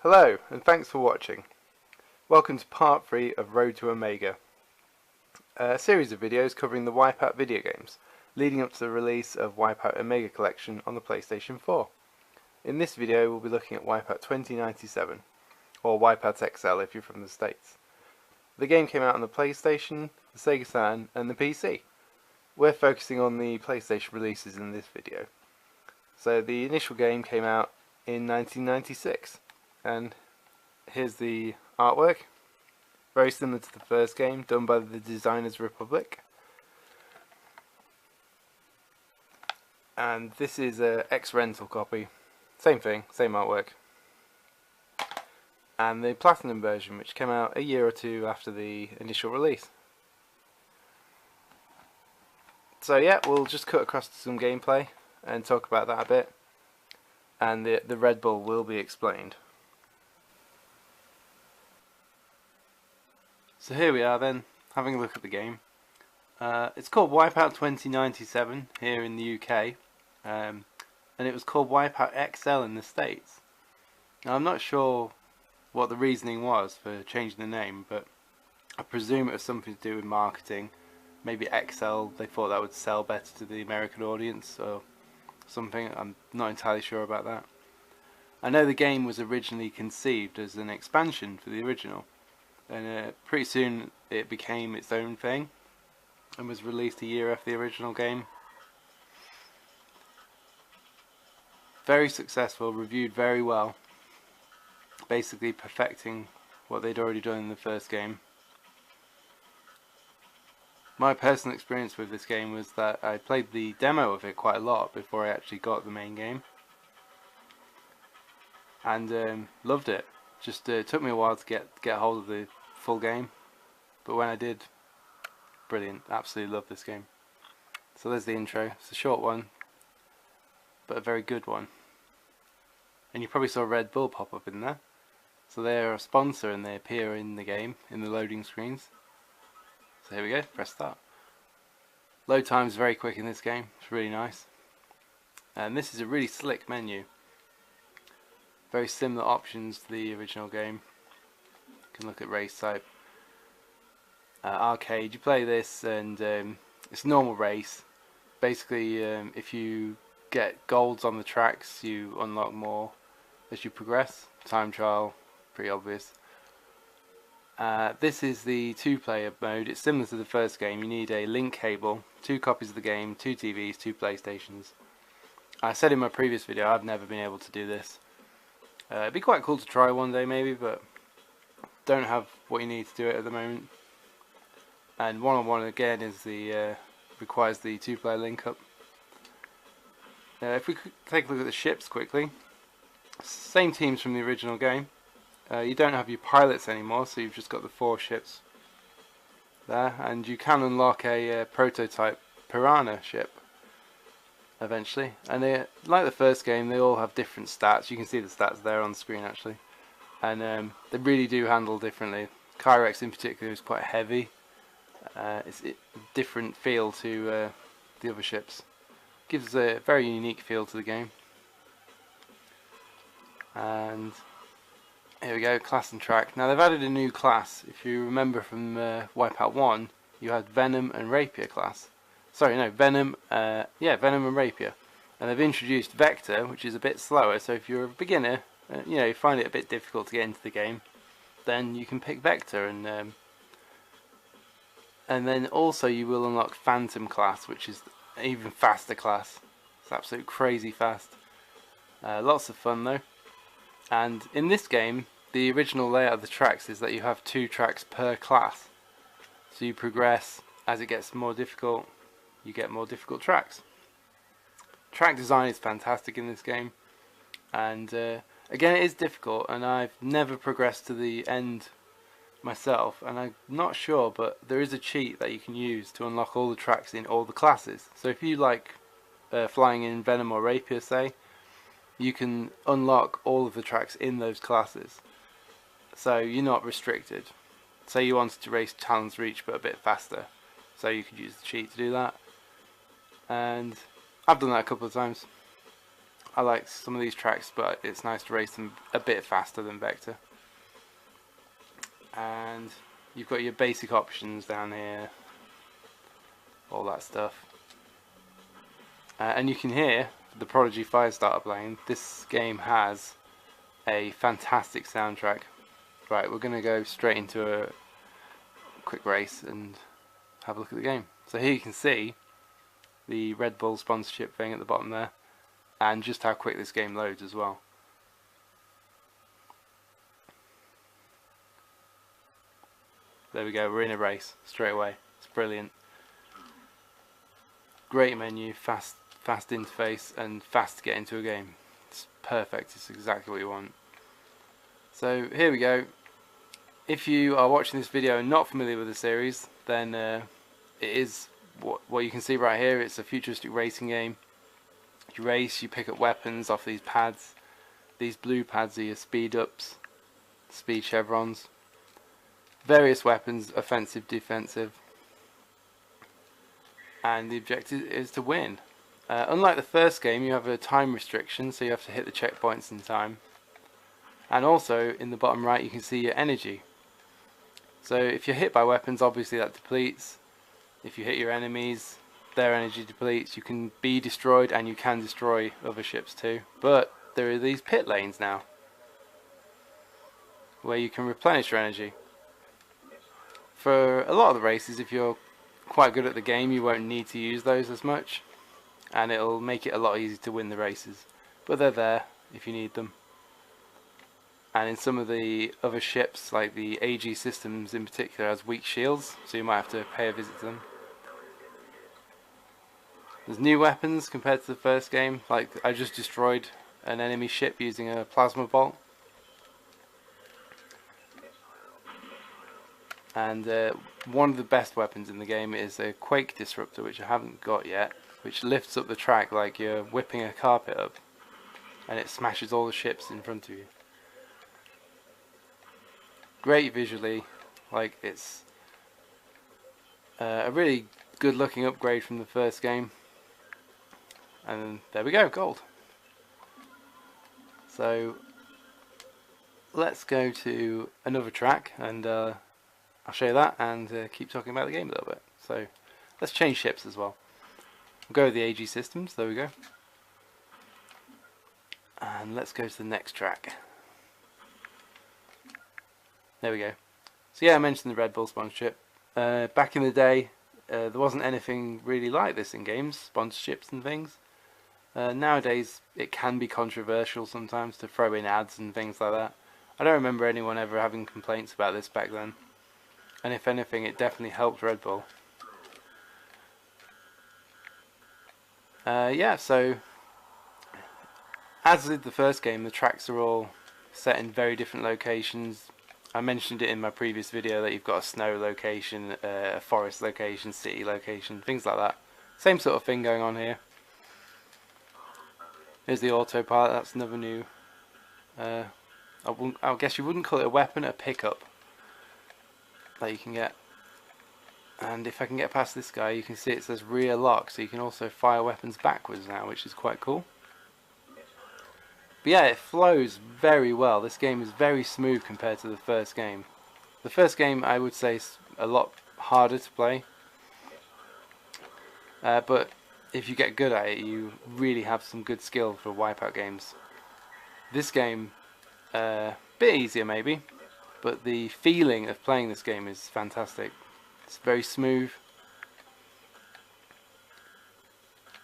Hello, and thanks for watching. Welcome to part 3 of Road to Omega, a series of videos covering the WipEout video games, leading up to the release of WipEout Omega Collection on the PlayStation 4. In this video we'll be looking at WipEout 2097, or WipEout XL if you're from the States. The game came out on the PlayStation, the Sega Saturn, and the PC. We're focusing on the PlayStation releases in this video. So the initial game came out in 1996. And here's the artwork, very similar to the first game, done by the Designers Republic. And this is a X-Rental copy, same thing, same artwork. And the Platinum version, which came out a year or two after the initial release. So yeah, we'll just cut across to some gameplay and talk about that a bit. And the Red Bull will be explained. So here we are then, having a look at the game. It's called WipEout 2097 here in the UK, and it was called WipEout XL in the States. Now I'm not sure what the reasoning was for changing the name, but I presume it was something to do with marketing. Maybe XL, they thought that would sell better to the American audience or something. I'm not entirely sure about that. I know the game was originally conceived as an expansion for the original. And pretty soon it became its own thing and was released a year after the original game. Very successful, reviewed very well, basically perfecting what they'd already done in the first game. My personal experience with this game was that I played the demo of it quite a lot before I actually got the main game, and loved it. Just took me a while to get hold of the full game, but when I did, brilliant. Absolutely love this game. So there's the intro. It's a short one, but a very good one. And you probably saw Red Bull pop up in there. So they're a sponsor and they appear in the game in the loading screens. So here we go. Press start. Load time is very quick in this game. It's really nice. And this is a really slick menu. Very similar options to the original game. You can look at race type, arcade. You play this and it's normal race. Basically, if you get golds on the tracks, you unlock more as you progress. Time trial, pretty obvious. This is the two-player mode. It's similar to the first game. You need a link cable, 2 copies of the game, 2 TVs, 2 PlayStations. I said in my previous video I've never been able to do this. It'd be quite cool to try one day maybe, but don't have what you need to do it at the moment. And one-on-one again is the requires the 2-player link up. If we could take a look at the ships quickly, same teams from the original game. You don't have your pilots anymore, so you've just got the 4 ships there, and you can unlock a prototype Piranha ship eventually, and like the first game, they all have different stats. You can see the stats there on the screen actually, and they really do handle differently. Kyrex in particular is quite heavy. It's a different feel to the other ships. Gives a very unique feel to the game. And here we go, class and track. Now they've added a new class. If you remember from WipEout 1, you had Venom and Rapier class. Sorry, no, Venom and Rapier. And they've introduced Vector, which is a bit slower, so if you're a beginner, you find it a bit difficult to get into the game, then you can pick Vector, and then also you will unlock Phantom class, which is an even faster class. It's absolutely crazy fast. Lots of fun though. And in this game, the original layout of the tracks is that you have 2 tracks per class. So you progress as it gets more difficult. You get more difficult tracks. Track design is fantastic in this game, and again it is difficult, and I've never progressed to the end myself, and I'm not sure, but there is a cheat that you can use to unlock all the tracks in all the classes. So if you like flying in Venom or Rapier, say, you can unlock all of the tracks in those classes, so you're not restricted. Say you wanted to race Talon's Reach but a bit faster, so you could use the cheat to do that. And I've done that a couple of times. I like some of these tracks, but it's nice to race them a bit faster than Vector. And you've got your basic options down here, all that stuff. And you can hear the Prodigy Firestarter playing. This game has a fantastic soundtrack. Right, we're going to go straight into a quick race and have a look at the game. So here you can see the Red Bull sponsorship thing at the bottom there, and just how quick this game loads as well. There we go, we're in a race straight away. It's brilliant. Great menu, fast interface, and fast to get into a game. It's perfect, it's exactly what you want. So here we go. If you are watching this video and not familiar with the series, then it is what you can see right here. It's a futuristic racing game. You race, you pick up weapons off these pads. These blue pads are your speed ups, speed chevrons. Various weapons, offensive, defensive. And the objective is to win. Unlike the first game, you have a time restriction, so you have to hit the checkpoints in time. And also, in the bottom right, you can see your energy. So if you're hit by weapons, obviously that depletes. If you hit your enemies, their energy depletes. You can be destroyed, and you can destroy other ships too. But there are these pit lanes now, where you can replenish your energy. For a lot of the races, if you're quite good at the game, you won't need to use those as much, and it'll make it a lot easier to win the races. But they're there if you need them. And in some of the other ships, like the AG systems in particular, has weak shields, so you might have to pay a visit to them. There's new weapons compared to the first game, like I just destroyed an enemy ship using a plasma bolt. And one of the best weapons in the game is a quake disruptor, which I haven't got yet, which lifts up the track like you're whipping a carpet up, and it smashes all the ships in front of you. Great visually, like it's a really good looking upgrade from the first game. And there we go, gold. So let's go to another track, and I'll show you that and keep talking about the game a little bit. So let's change ships as well. We'll go with the AG systems, there we go. And let's go to the next track. There we go. So yeah, I mentioned the Red Bull sponsorship. Back in the day, there wasn't anything really like this in games, sponsorships and things. Nowadays, it can be controversial sometimes to throw in ads and things like that. I don't remember anyone ever having complaints about this back then. And if anything, it definitely helped Red Bull. Yeah, so as with the first game, the tracks are all set in very different locations. I mentioned it in my previous video that you've got a snow location, a forest location, city location, things like that. Same sort of thing going on here. Here's the autopilot, that's another new, I guess you wouldn't call it a weapon, a pickup that you can get. And if I can get past this guy, you can see it says rear lock, so you can also fire weapons backwards now, which is quite cool. But yeah, it flows very well. This game is very smooth compared to the first game. The first game, I would say, is a lot harder to play. But if you get good at it, you really have some good skill for WipEout games. This game, bit easier maybe, but the feeling of playing this game is fantastic. It's very smooth.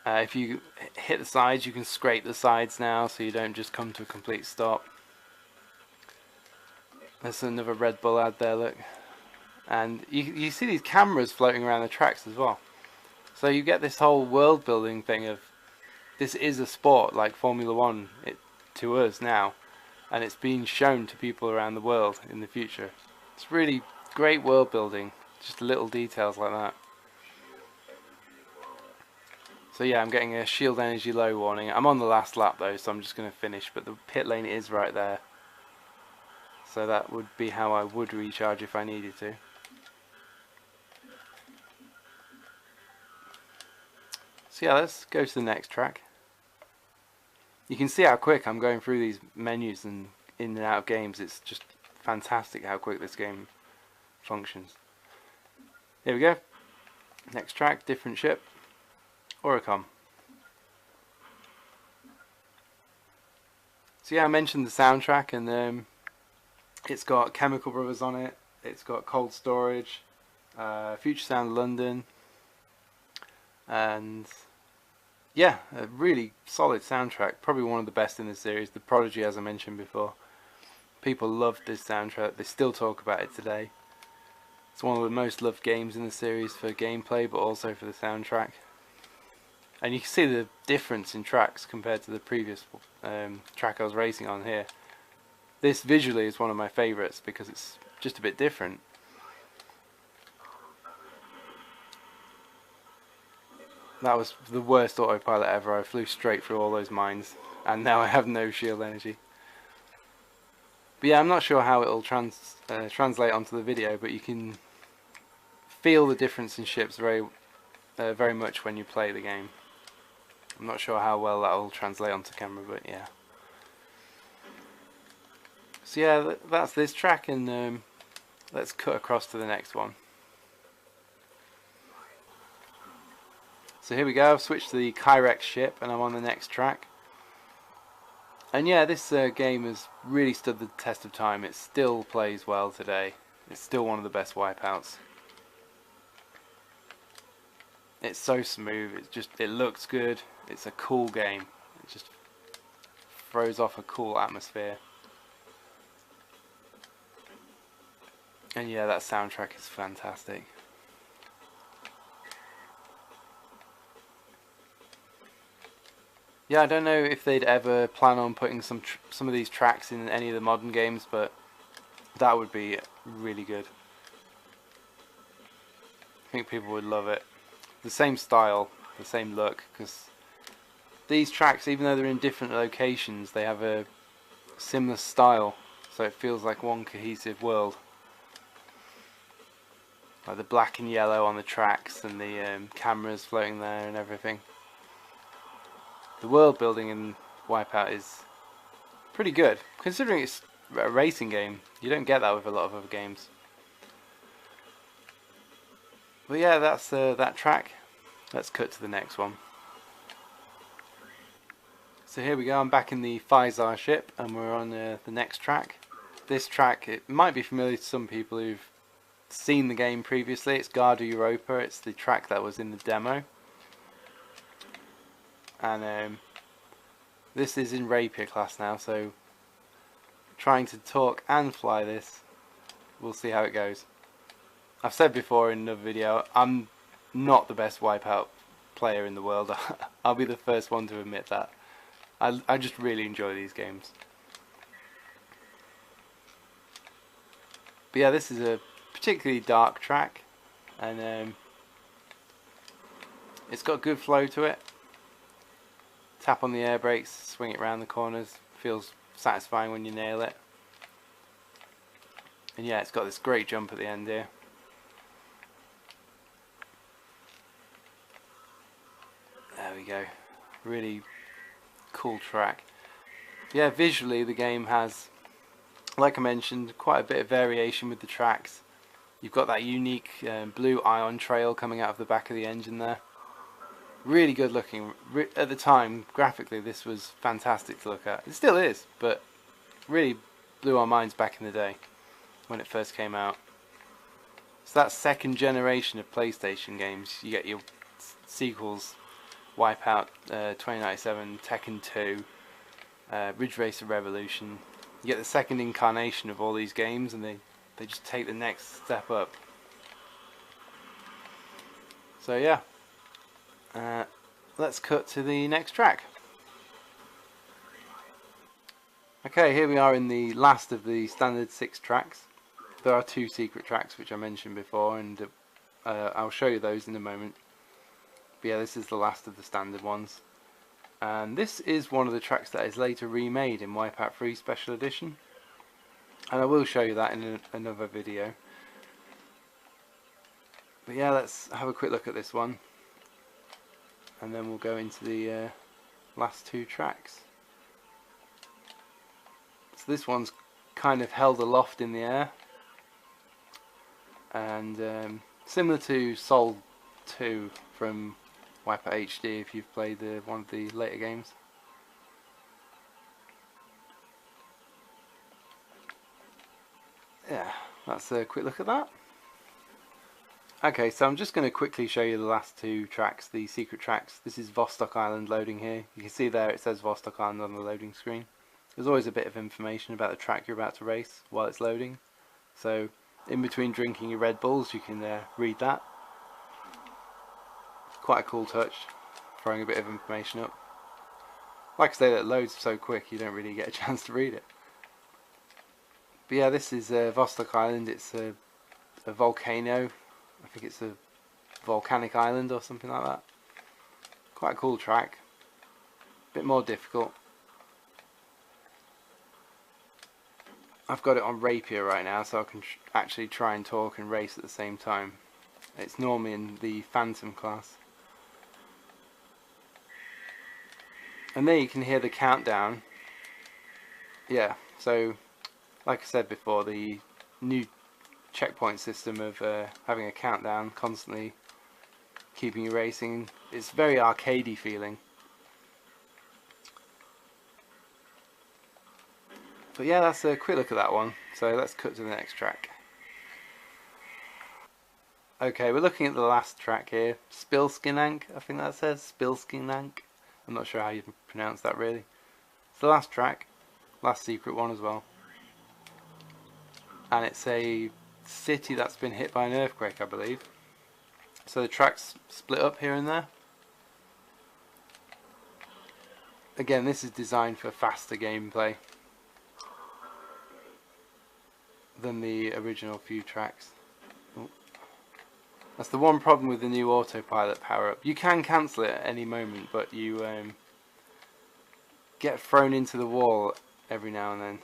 If you hit the sides, you can scrape the sides now, so you don't just come to a complete stop. There's another Red Bull ad there, look. And you see these cameras floating around the tracks as well. So you get this whole world building thing of, this is a sport like Formula 1 to us now, and it's being shown to people around the world in the future. It's really great world building, just little details like that. So yeah, I'm getting a shield energy low warning. I'm on the last lap though, so I'm just going to finish, but the pit lane is right there. So that would be how I would recharge if I needed to. So yeah, let's go to the next track. You can see how quick I'm going through these menus and in and out of games. It's just fantastic how quick this game functions. Here we go. Next track, different ship. Oricom. So yeah, I mentioned the soundtrack, and it's got Chemical Brothers on it. It's got Cold Storage, Future Sound London, and yeah, a really solid soundtrack. Probably one of the best in the series. The Prodigy, as I mentioned before. People loved this soundtrack. They still talk about it today. It's one of the most loved games in the series for gameplay, but also for the soundtrack. And you can see the difference in tracks compared to the previous track I was racing on here. This visually is one of my favourites because it's just a bit different. That was the worst autopilot ever. I flew straight through all those mines, and now I have no shield energy. But yeah, I'm not sure how it'll translate onto the video, but you can feel the difference in ships very much when you play the game. I'm not sure how well that will translate onto camera, but yeah. So yeah, that's this track, and let's cut across to the next one. So here we go, I've switched to the Kyrex ship and I'm on the next track. And yeah, this game has really stood the test of time. It still plays well today. It's still one of the best wipeouts. It's so smooth, it looks good, it's a cool game. It just throws off a cool atmosphere. And yeah, that soundtrack is fantastic. Yeah, I don't know if they'd ever plan on putting some of these tracks in any of the modern games, but that would be really good. I think people would love it. The same style, the same look, because these tracks, even though they're in different locations, they have a similar style, so it feels like one cohesive world. Like the black and yellow on the tracks and the cameras floating there and everything. The world building in WipEout is pretty good, considering it's a racing game. You don't get that with a lot of other games. But yeah, that's that track. Let's cut to the next one. So here we go, I'm back in the Physar ship and we're on the next track. This track, it might be familiar to some people who've seen the game previously. It's Garda Europa, it's the track that was in the demo. And this is in Rapier class now, so trying to talk and fly this, we'll see how it goes. I've said before in another video, I'm not the best WipEout player in the world. I'll be the first one to admit that. I just really enjoy these games. But yeah, this is a particularly dark track, and it's got good flow to it. Tap on the air brakes, swing it around the corners, feels satisfying when you nail it. And yeah, it's got this great jump at the end here. There we go, really cool track. Yeah, visually the game has, like I mentioned, quite a bit of variation with the tracks. You've got that unique blue ion trail coming out of the back of the engine there. Really good looking. At the time, graphically, this was fantastic to look at. It still is, but really blew our minds back in the day when it first came out. So that second generation of PlayStation games, you get your sequels, WipEout 2097, Tekken 2, Ridge Racer Revolution. You get the second incarnation of all these games, and they just take the next step up. So yeah, let's cut to the next track. Okay, here we are in the last of the standard 6 tracks. There are 2 secret tracks which I mentioned before, and I'll show you those in a moment. But yeah, this is the last of the standard ones. And this is one of the tracks that is later remade in WipEout 3 Special Edition. And I will show you that in another video. But yeah, let's have a quick look at this one. And then we'll go into the last 2 tracks. So this one's kind of held aloft in the air, and similar to Soul 2 from WipEout HD if you've played one of the later games. Yeah, that's a quick look at that. Okay, so I'm just going to quickly show you the last two tracks, the secret tracks. This is Vostok Island loading here. You can see there it says Vostok Island on the loading screen. There's always a bit of information about the track you're about to race while it's loading. So in between drinking your Red Bulls you can read that. It's quite a cool touch, throwing a bit of information up. Like I say, that loads so quick you don't really get a chance to read it. But yeah, this is Vostok Island. It's a volcano. I think it's a volcanic island or something like that. Quite a cool track. A bit more difficult. I've got it on Rapier right now, so I can actually try and talk and race at the same time. It's normally in the Phantom class. And there you can hear the countdown. Yeah, so like I said before, the new checkpoint system of having a countdown constantly keeping you racing, it's very arcadey feeling. But yeah, that's a quick look at that one. So let's cut to the next track. Okay, we're looking at the last track here, Spilskinank, I think that says, Spilskinank. I'm not sure how you pronounce that really. It's the last track, last secret one as well. And it's a city that's been hit by an earthquake, I believe. So the track's split up here and there. Again, this is designed for faster gameplay than the original few tracks. Ooh. That's the one problem with the new autopilot power up. You can cancel it at any moment, but you get thrown into the wall every now and then.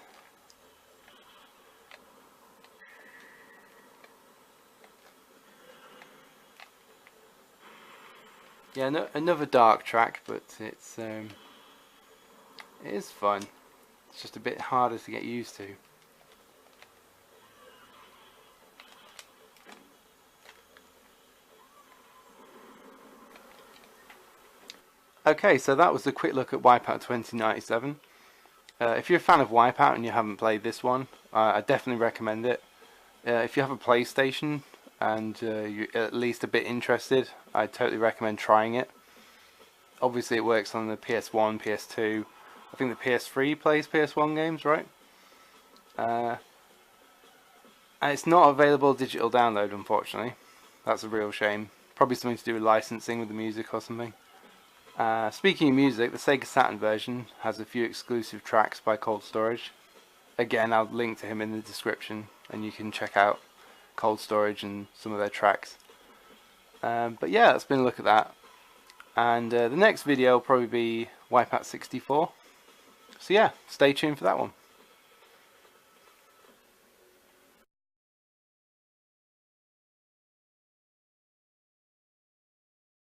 Yeah, no, another dark track, but it is fun. It's just a bit harder to get used to. Okay, so that was a quick look at WipEout 2097. If you're a fan of WipEout and you haven't played this one, I definitely recommend it. If you have a PlayStation and you're at least a bit interested, I totally recommend trying it. Obviously it works on the PS1, PS2, I think the PS3 plays PS1 games, right? And it's not available digital download, unfortunately. That's a real shame. Probably something to do with licensing with the music or something. Speaking of music, the Sega Saturn version has a few exclusive tracks by Cold Storage. Again, I'll link to him in the description and you can check out Cold Storage and some of their tracks. But yeah, that's been a look at that. And the next video will probably be WipEout 64. So yeah, stay tuned for that one.